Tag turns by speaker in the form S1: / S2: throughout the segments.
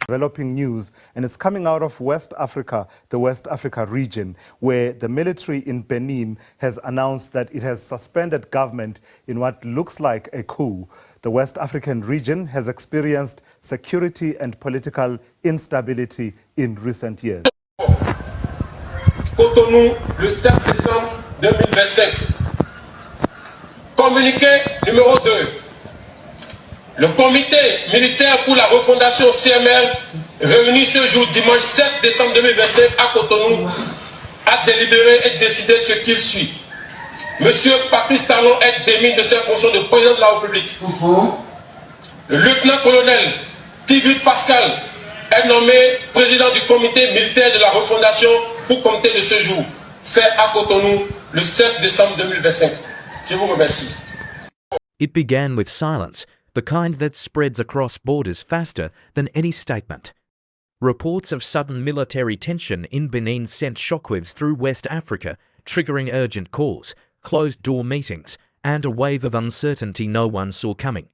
S1: Developing news, and it's coming out of West Africa, the West Africa region, where the military in Benin has announced that it has suspended government in what looks like a coup. The West African region has experienced security and political instability in recent years.
S2: Cotonou, le 7 décembre 2025. Communiqué numéro 2. Le comité militaire pour la refondation CML, réuni ce jour dimanche 7 décembre 2025 à Cotonou, a délibéré et décidé ce qu'il suit. Monsieur Patrice Talon est démis de ses fonctions de président de la République. Le lieutenant-colonel Tigui Pascal est nommé président du comité militaire de la refondation pour compter de ce jour, fait à Cotonou le 7 décembre 2025. Je vous remercie.
S3: It began with silence, the kind that spreads across borders faster than any statement. Reports of sudden military tension in Benin sent shockwaves through West Africa, triggering urgent calls, closed-door meetings, and a wave of uncertainty no one saw coming.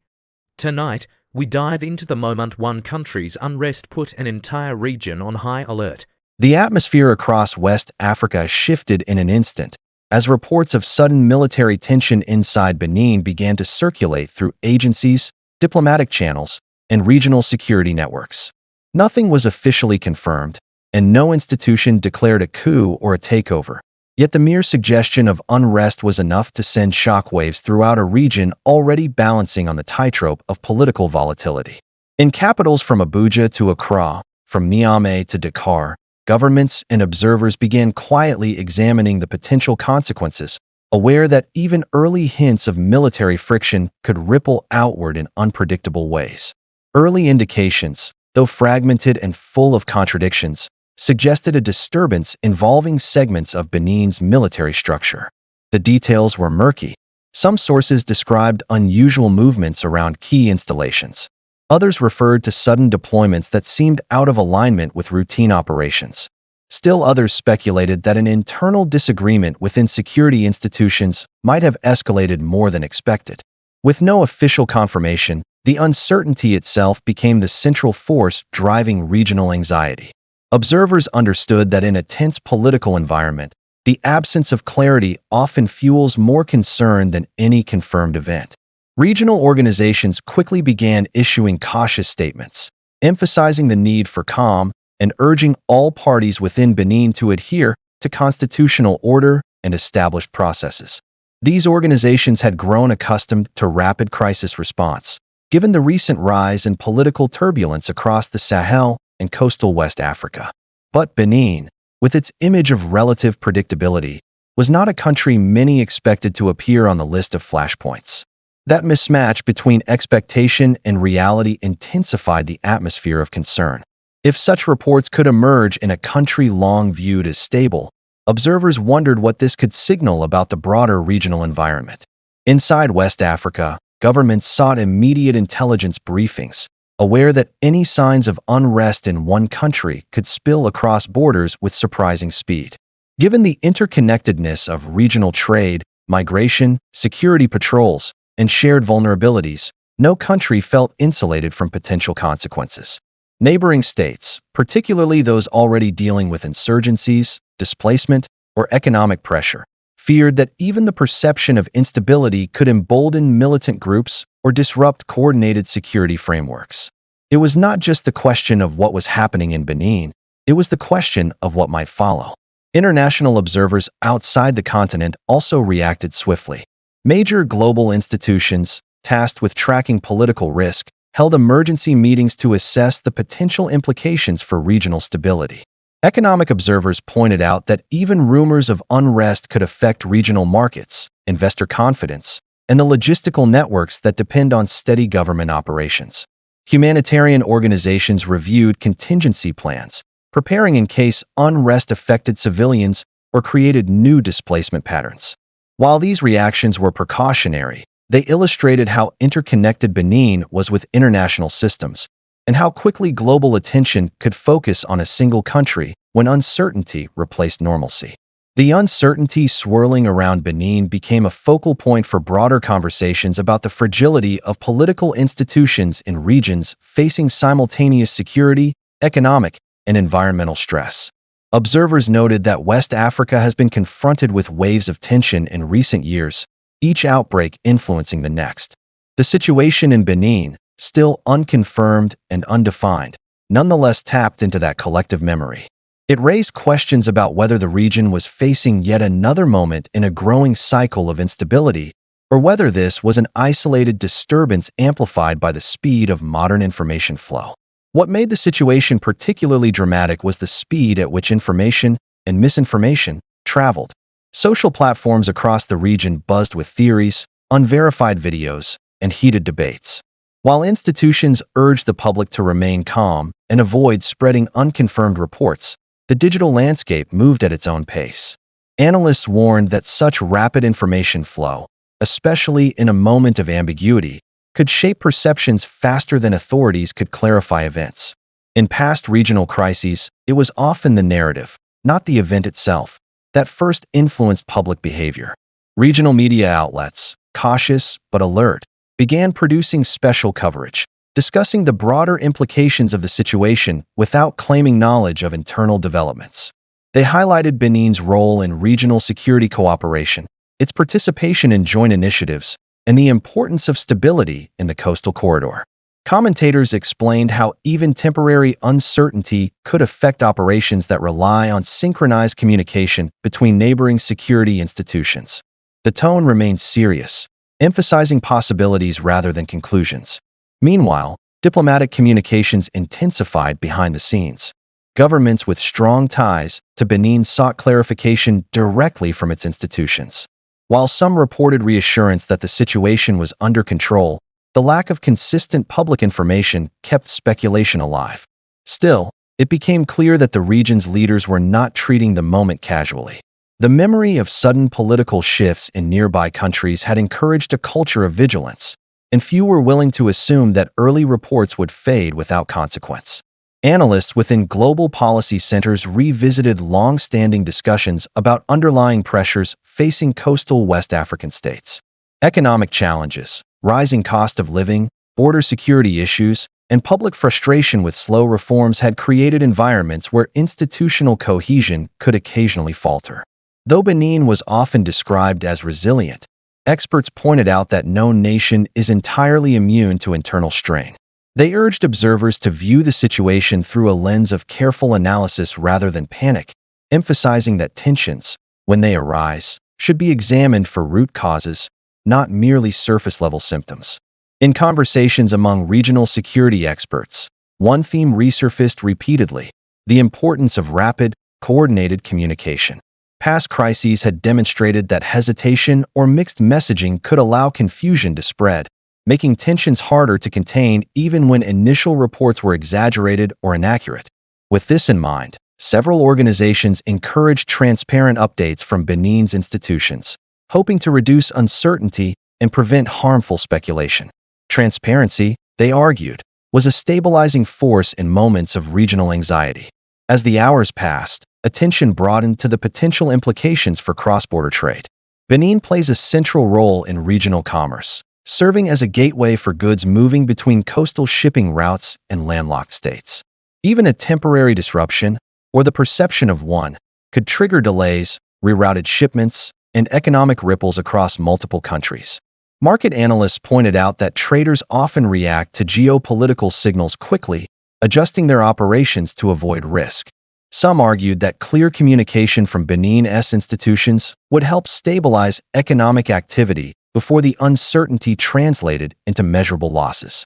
S3: Tonight, we dive into the moment one country's unrest put an entire region on high alert.
S4: The atmosphere across West Africa shifted in an instant, as reports of sudden military tension inside Benin began to circulate through agencies, diplomatic channels, and regional security networks. Nothing was officially confirmed, and no institution declared a coup or a takeover. Yet the mere suggestion of unrest was enough to send shockwaves throughout a region already balancing on the tightrope of political volatility. In capitals from Abuja to Accra, from Niamey to Dakar, governments and observers began quietly examining the potential consequences, aware that even early hints of military friction could ripple outward in unpredictable ways. Early indications, though fragmented and full of contradictions, suggested a disturbance involving segments of Benin's military structure. The details were murky. Some sources described unusual movements around key installations. Others referred to sudden deployments that seemed out of alignment with routine operations. Still others speculated that an internal disagreement within security institutions might have escalated more than expected. With no official confirmation, the uncertainty itself became the central force driving regional anxiety. Observers understood that in a tense political environment, the absence of clarity often fuels more concern than any confirmed event. Regional organizations quickly began issuing cautious statements, emphasizing the need for calm and urging all parties within Benin to adhere to constitutional order and established processes. These organizations had grown accustomed to rapid crisis response, given the recent rise in political turbulence across the Sahel and coastal West Africa. But Benin, with its image of relative predictability, was not a country many expected to appear on the list of flashpoints. That mismatch between expectation and reality intensified the atmosphere of concern. If such reports could emerge in a country long viewed as stable, observers wondered what this could signal about the broader regional environment. Inside West Africa, governments sought immediate intelligence briefings, aware that any signs of unrest in one country could spill across borders with surprising speed. Given the interconnectedness of regional trade, migration, security patrols, and shared vulnerabilities, no country felt insulated from potential consequences. Neighboring states, particularly those already dealing with insurgencies, displacement, or economic pressure, feared that even the perception of instability could embolden militant groups or disrupt coordinated security frameworks. It was not just the question of what was happening in Benin, it was the question of what might follow. International observers outside the continent also reacted swiftly. Major global institutions, tasked with tracking political risk, held emergency meetings to assess the potential implications for regional stability. Economic observers pointed out that even rumors of unrest could affect regional markets, investor confidence, and the logistical networks that depend on steady government operations. Humanitarian organizations reviewed contingency plans, preparing in case unrest affected civilians or created new displacement patterns. While these reactions were precautionary, they illustrated how interconnected Benin was with international systems, and how quickly global attention could focus on a single country when uncertainty replaced normalcy. The uncertainty swirling around Benin became a focal point for broader conversations about the fragility of political institutions in regions facing simultaneous security, economic, and environmental stress. Observers noted that West Africa has been confronted with waves of tension in recent years, each outbreak influencing the next. The situation in Benin, still unconfirmed and undefined, nonetheless tapped into that collective memory. It raised questions about whether the region was facing yet another moment in a growing cycle of instability, or whether this was an isolated disturbance amplified by the speed of modern information flow. What made the situation particularly dramatic was the speed at which information and misinformation traveled. Social platforms across the region buzzed with theories, unverified videos, and heated debates. While institutions urged the public to remain calm and avoid spreading unconfirmed reports, the digital landscape moved at its own pace. Analysts warned that such rapid information flow, especially in a moment of ambiguity, could shape perceptions faster than authorities could clarify events. In past regional crises, it was often the narrative, not the event itself, that first influenced public behavior. Regional media outlets, cautious but alert, began producing special coverage, discussing the broader implications of the situation without claiming knowledge of internal developments. They highlighted Benin's role in regional security cooperation, its participation in joint initiatives, and the importance of stability in the coastal corridor. Commentators explained how even temporary uncertainty could affect operations that rely on synchronized communication between neighboring security institutions. The tone remained serious, emphasizing possibilities rather than conclusions. Meanwhile, diplomatic communications intensified behind the scenes. Governments with strong ties to Benin sought clarification directly from its institutions. While some reported reassurance that the situation was under control, the lack of consistent public information kept speculation alive. Still, it became clear that the region's leaders were not treating the moment casually. The memory of sudden political shifts in nearby countries had encouraged a culture of vigilance, and few were willing to assume that early reports would fade without consequence. Analysts within global policy centers revisited long-standing discussions about underlying pressures facing coastal West African states. Economic challenges, rising cost of living, border security issues, and public frustration with slow reforms had created environments where institutional cohesion could occasionally falter. Though Benin was often described as resilient, experts pointed out that no nation is entirely immune to internal strain. They urged observers to view the situation through a lens of careful analysis rather than panic, emphasizing that tensions, when they arise, should be examined for root causes, not merely surface-level symptoms. In conversations among regional security experts, one theme resurfaced repeatedly: the importance of rapid, coordinated communication. Past crises had demonstrated that hesitation or mixed messaging could allow confusion to spread, making tensions harder to contain even when initial reports were exaggerated or inaccurate. With this in mind, several organizations encouraged transparent updates from Benin's institutions, hoping to reduce uncertainty and prevent harmful speculation. Transparency, they argued, was a stabilizing force in moments of regional anxiety. As the hours passed, attention broadened to the potential implications for cross-border trade. Benin plays a central role in regional commerce, serving as a gateway for goods moving between coastal shipping routes and landlocked states. Even a temporary disruption, or the perception of one, could trigger delays, rerouted shipments, and economic ripples across multiple countries. Market analysts pointed out that traders often react to geopolitical signals quickly, adjusting their operations to avoid risk. Some argued that clear communication from Benin's institutions would help stabilize economic activity before the uncertainty translated into measurable losses.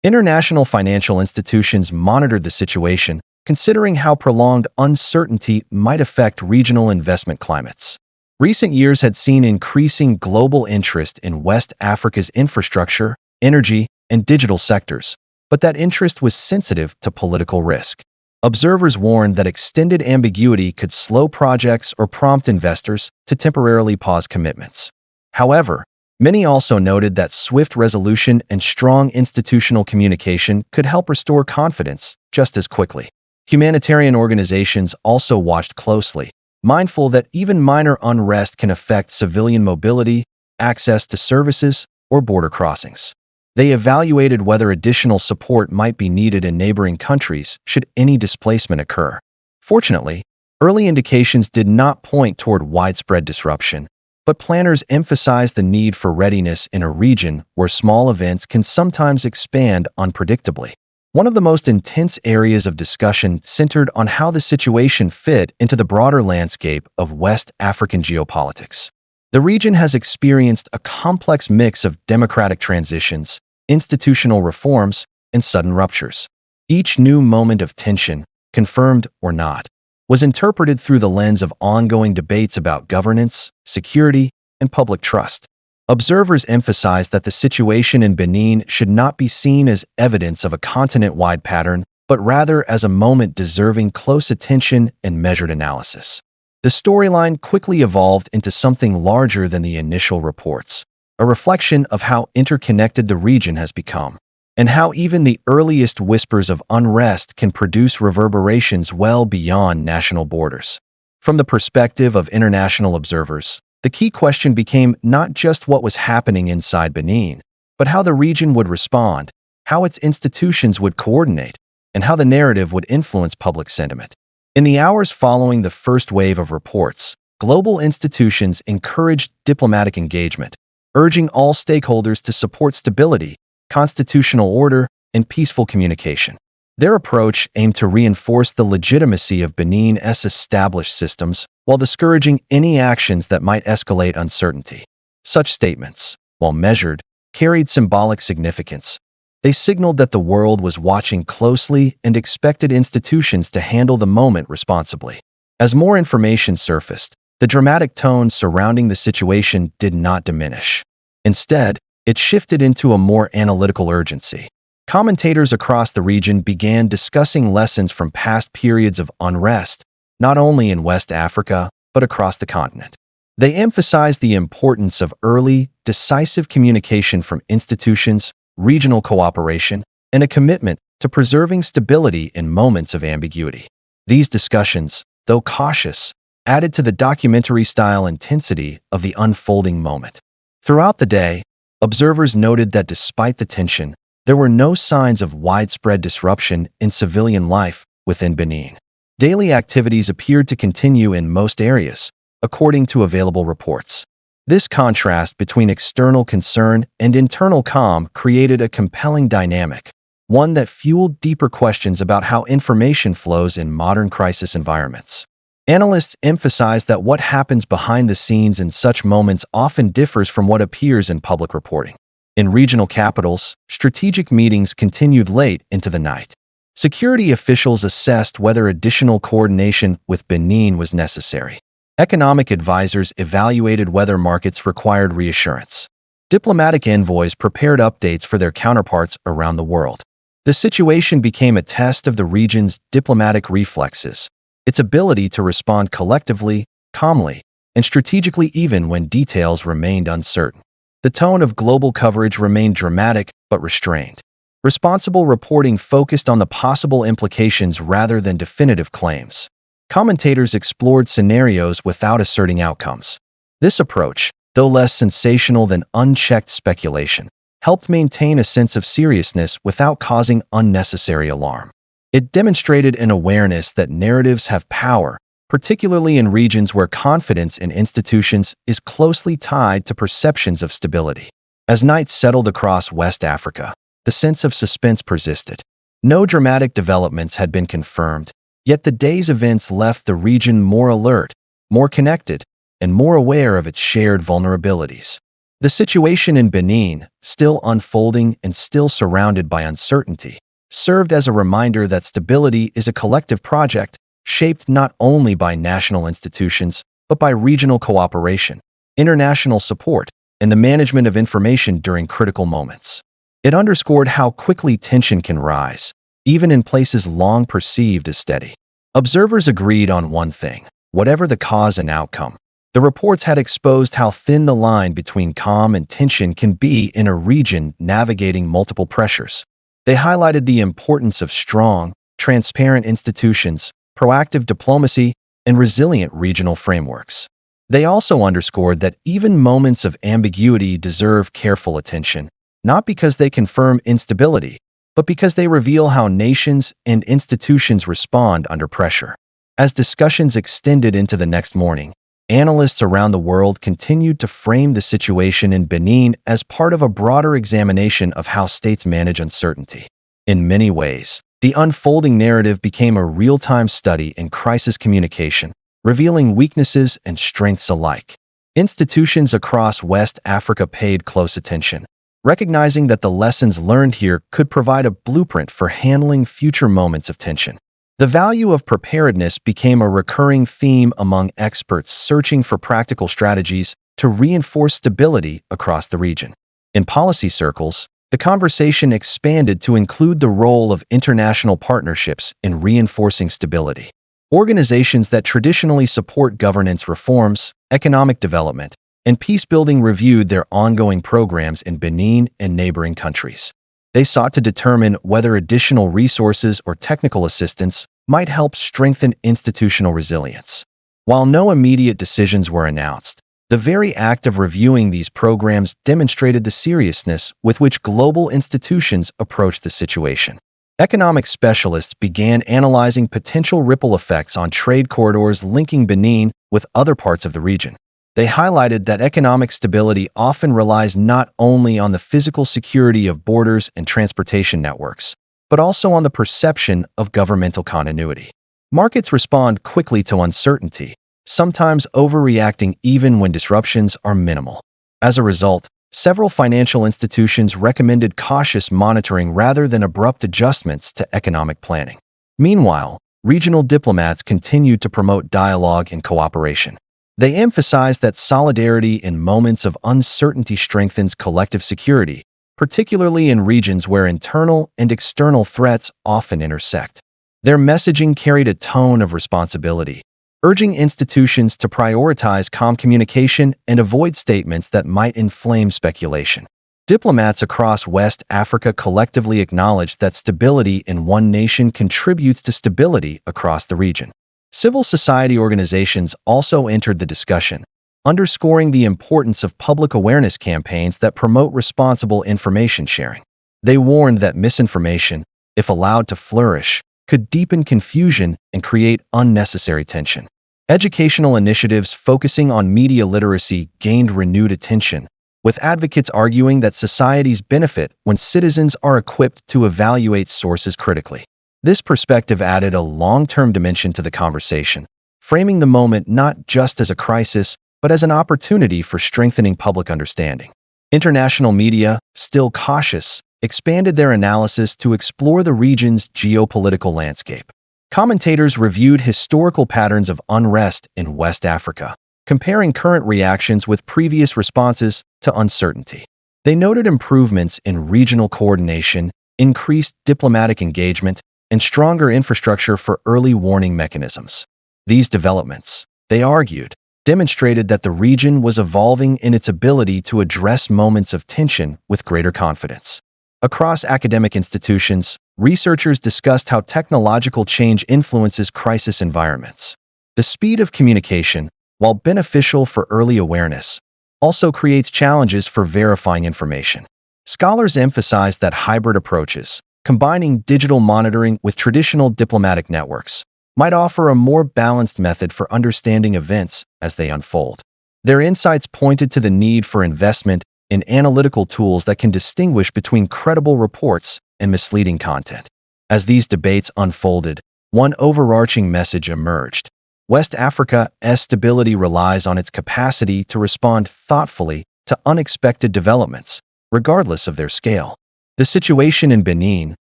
S4: International financial institutions monitored the situation, considering how prolonged uncertainty might affect regional investment climates. Recent years had seen increasing global interest in West Africa's infrastructure, energy, and digital sectors, but that interest was sensitive to political risk. Observers warned that extended ambiguity could slow projects or prompt investors to temporarily pause commitments. However, many also noted that swift resolution and strong institutional communication could help restore confidence just as quickly. Humanitarian organizations also watched closely, mindful that even minor unrest can affect civilian mobility, access to services, or border crossings. They evaluated whether additional support might be needed in neighboring countries should any displacement occur. Fortunately, early indications did not point toward widespread disruption, but planners emphasized the need for readiness in a region where small events can sometimes expand unpredictably. One of the most intense areas of discussion centered on how the situation fit into the broader landscape of West African geopolitics. The region has experienced a complex mix of democratic transitions, institutional reforms, and sudden ruptures. Each new moment of tension, confirmed or not, was interpreted through the lens of ongoing debates about governance, security, and public trust. Observers emphasized that the situation in Benin should not be seen as evidence of a continent-wide pattern, but rather as a moment deserving close attention and measured analysis. The storyline quickly evolved into something larger than the initial reports, a reflection of how interconnected the region has become, and how even the earliest whispers of unrest can produce reverberations well beyond national borders. From the perspective of international observers, the key question became not just what was happening inside Benin, but how the region would respond, how its institutions would coordinate, and how the narrative would influence public sentiment. In the hours following the first wave of reports, global institutions encouraged diplomatic engagement, urging all stakeholders to support stability, constitutional order, and peaceful communication. Their approach aimed to reinforce the legitimacy of Benin's established systems while discouraging any actions that might escalate uncertainty. Such statements, while measured, carried symbolic significance. They signaled that the world was watching closely and expected institutions to handle the moment responsibly. As more information surfaced, the dramatic tone surrounding the situation did not diminish. Instead, it shifted into a more analytical urgency. Commentators across the region began discussing lessons from past periods of unrest, not only in West Africa, but across the continent. They emphasized the importance of early, decisive communication from institutions, regional cooperation, and a commitment to preserving stability in moments of ambiguity. These discussions, though cautious, added to the documentary-style intensity of the unfolding moment. Throughout the day, observers noted that despite the tension, there were no signs of widespread disruption in civilian life within Benin. Daily activities appeared to continue in most areas, according to available reports. This contrast between external concern and internal calm created a compelling dynamic, one that fueled deeper questions about how information flows in modern crisis environments. Analysts emphasize that what happens behind the scenes in such moments often differs from what appears in public reporting. In regional capitals, strategic meetings continued late into the night. Security officials assessed whether additional coordination with Benin was necessary. Economic advisors evaluated whether markets required reassurance. Diplomatic envoys prepared updates for their counterparts around the world. The situation became a test of the region's diplomatic reflexes, its ability to respond collectively, calmly, and strategically even when details remained uncertain. The tone of global coverage remained dramatic but restrained. Responsible reporting focused on the possible implications rather than definitive claims. Commentators explored scenarios without asserting outcomes. This approach, though less sensational than unchecked speculation, helped maintain a sense of seriousness without causing unnecessary alarm. It demonstrated an awareness that narratives have power, particularly in regions where confidence in institutions is closely tied to perceptions of stability. As night settled across West Africa, the sense of suspense persisted. No dramatic developments had been confirmed, yet the day's events left the region more alert, more connected, and more aware of its shared vulnerabilities. The situation in Benin, still unfolding and still surrounded by uncertainty, served as a reminder that stability is a collective project shaped not only by national institutions, but by regional cooperation, international support, and the management of information during critical moments. It underscored how quickly tension can rise, even in places long perceived as steady. Observers agreed on one thing: whatever the cause and outcome, the reports had exposed how thin the line between calm and tension can be in a region navigating multiple pressures. They highlighted the importance of strong, transparent institutions, proactive diplomacy, and resilient regional frameworks. They also underscored that even moments of ambiguity deserve careful attention, not because they confirm instability, but because they reveal how nations and institutions respond under pressure. As discussions extended into the next morning, analysts around the world continued to frame the situation in Benin as part of a broader examination of how states manage uncertainty. In many ways, the unfolding narrative became a real-time study in crisis communication, revealing weaknesses and strengths alike. Institutions across West Africa paid close attention, recognizing that the lessons learned here could provide a blueprint for handling future moments of tension. The value of preparedness became a recurring theme among experts searching for practical strategies to reinforce stability across the region. In policy circles, the conversation expanded to include the role of international partnerships in reinforcing stability. Organizations that traditionally support governance reforms, economic development, and peace-building reviewed their ongoing programs in Benin and neighboring countries. They sought to determine whether additional resources or technical assistance might help strengthen institutional resilience. While no immediate decisions were announced, the very act of reviewing these programs demonstrated the seriousness with which global institutions approached the situation. Economic specialists began analyzing potential ripple effects on trade corridors linking Benin with other parts of the region. They highlighted that economic stability often relies not only on the physical security of borders and transportation networks, but also on the perception of governmental continuity. Markets respond quickly to uncertainty, sometimes overreacting even when disruptions are minimal. As a result, several financial institutions recommended cautious monitoring rather than abrupt adjustments to economic planning. Meanwhile, regional diplomats continued to promote dialogue and cooperation. They emphasized that solidarity in moments of uncertainty strengthens collective security, particularly in regions where internal and external threats often intersect. Their messaging carried a tone of responsibility, urging institutions to prioritize calm communication and avoid statements that might inflame speculation. Diplomats across West Africa collectively acknowledged that stability in one nation contributes to stability across the region. Civil society organizations also entered the discussion, underscoring the importance of public awareness campaigns that promote responsible information sharing. They warned that misinformation, if allowed to flourish, could deepen confusion and create unnecessary tension. Educational initiatives focusing on media literacy gained renewed attention, with advocates arguing that societies benefit when citizens are equipped to evaluate sources critically. This perspective added a long-term dimension to the conversation, framing the moment not just as a crisis, but as an opportunity for strengthening public understanding. International media, still cautious, expanded their analysis to explore the region's geopolitical landscape. Commentators reviewed historical patterns of unrest in West Africa, comparing current reactions with previous responses to uncertainty. They noted improvements in regional coordination, increased diplomatic engagement, and stronger infrastructure for early warning mechanisms. These developments, they argued, demonstrated that the region was evolving in its ability to address moments of tension with greater confidence. Across academic institutions, researchers discussed how technological change influences crisis environments. The speed of communication, while beneficial for early awareness, also creates challenges for verifying information. Scholars emphasize that hybrid approaches, combining digital monitoring with traditional diplomatic networks, might offer a more balanced method for understanding events as they unfold. Their insights pointed to the need for investment in analytical tools that can distinguish between credible reports and misleading content. As these debates unfolded, one overarching message emerged. West Africa's stability relies on its capacity to respond thoughtfully to unexpected developments, regardless of their scale. The situation in Benin,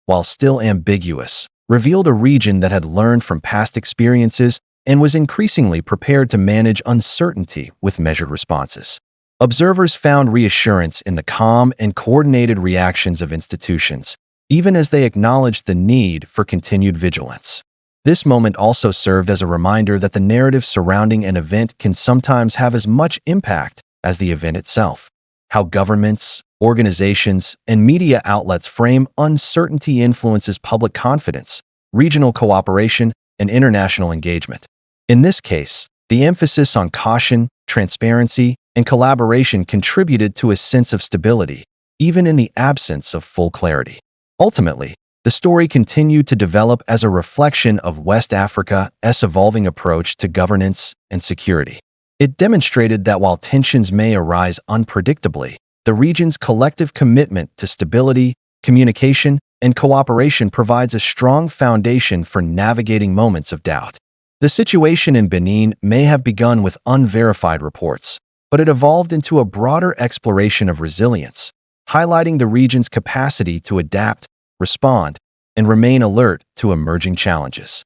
S4: while still ambiguous, revealed a region that had learned from past experiences and was increasingly prepared to manage uncertainty with measured responses. Observers found reassurance in the calm and coordinated reactions of institutions, even as they acknowledged the need for continued vigilance. This moment also served as a reminder that the narrative surrounding an event can sometimes have as much impact as the event itself. How governments, organizations, and media outlets frame uncertainty influences public confidence, regional cooperation, and international engagement. In this case, the emphasis on caution, transparency, and collaboration contributed to a sense of stability, even in the absence of full clarity. Ultimately, the story continued to develop as a reflection of West Africa's evolving approach to governance and security. It demonstrated that while tensions may arise unpredictably, the region's collective commitment to stability, communication, and cooperation provides a strong foundation for navigating moments of doubt. The situation in Benin may have begun with unverified reports, but it evolved into a broader exploration of resilience, highlighting the region's capacity to adapt, respond, and remain alert to emerging challenges.